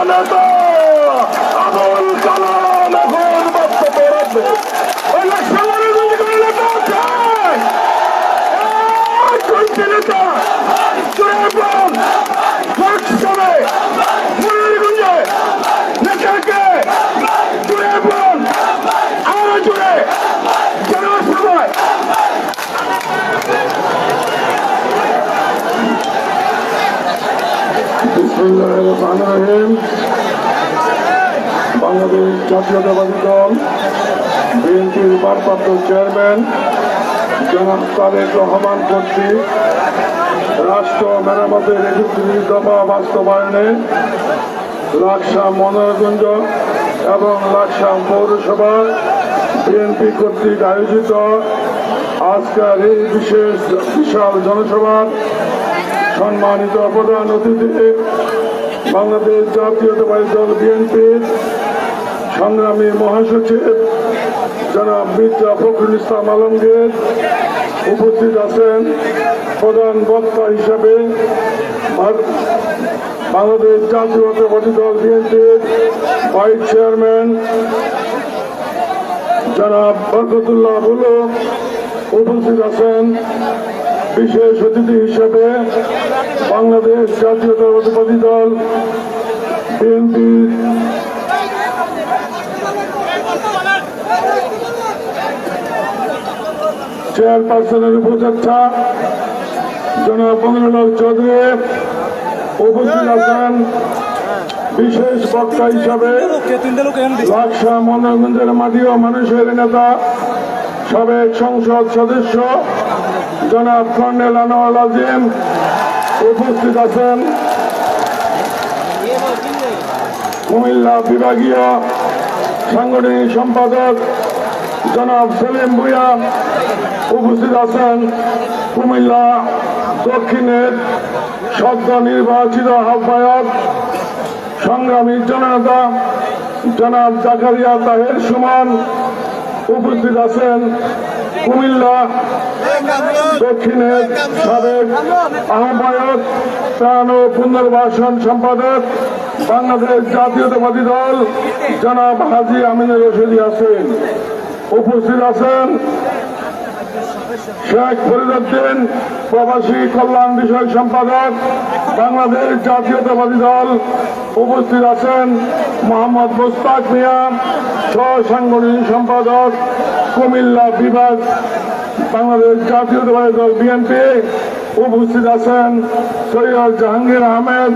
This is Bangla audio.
নেতা আবুল কালাম এখন বক্তব্য রাখবে। নেতা মুরারগঞ্জে নেতাকে জুড়ে বল আরো জুড়ে জনসভায় বাংলাদেশ জাতীয়তাবাদী দল বিএনপির ভারপ্রাপ্ত চেয়ারম্যান জনাব তারেক রহমান কর্তৃক রাষ্ট্র মেরামতের ৩১ দফা বাস্তবায়নে লাকসাম মনোরগঞ্জ এবং লাকসাম পৌরসভা বিএনপি কর্তৃক আয়োজিত আজকের এই বিশাল জনসভার সম্মানিত প্রধান অতিথি বাংলাদেশ জাতীয়তাবাদী দল বিএনপির সংগ্রামী মহাসচিব জনাব মির্জা ফখরুল ইসলাম আলমগীর, উপস্থিত আছেন প্রধান বক্তা হিসাবে বাংলাদেশ জাতীয়তাবাদী দল বিএনপির ভাইস চেয়ারম্যান জনাব বরকতুল্লাহ বুলু, উপস্থিত আছেন বিশেষ অতিথি হিসেবে বাংলাদেশ জাতীয়তাবাদী দল বিএনপির চেয়ারপারসনের উপদেষ্টা জনাব মঙ্গললাল চৌধুরী, উপস্থিত আছেন বিশেষ বক্তা হিসাবে লাকসাম মনোরঞ্জনের মাটি ও মানুষের নেতা সাবেক সংসদ সদস্য জনাব কর্নেল আনোয়ার আজিম, উপস্থিত আছেন কুমিল্লা বিভাগীয় সাংগঠনিক সম্পাদক জনাব সেলিম ভুঁইয়া, উপস্থিত আছেন কুমিল্লা দক্ষিণের সদ্য নির্বাচিত আহ্বায়ক সংগ্রামী জননেতা জনাব জাকারিয়া তাহের সুমন, উপস্থিত আছেন কুমিল্লা দক্ষিণের সাবেক আহ্বায়ক ত্রাণ ও পুনর্বাসন সম্পাদক বাংলাদেশ জাতীয়তাবাদী দল জনাব হাজী আমিনুর রশিদ আছেন, উপস্থিত আছেন শেখ ফরিদউদ্দিন প্রবাসী কল্যাণ বিষয়ক সম্পাদক বাংলাদেশ জাতীয়তাবাদী দল, উপস্থিত আছেন মোহাম্মদ মুস্তাক মিয়া সহ সাংগঠনিক সম্পাদক কুমিল্লা বিভাগ বাংলাদেশ জাতীয়তাবাদী দল বিএনপি, উপস্থিত আছেন সৈয়দ জাহাঙ্গীর আহমেদ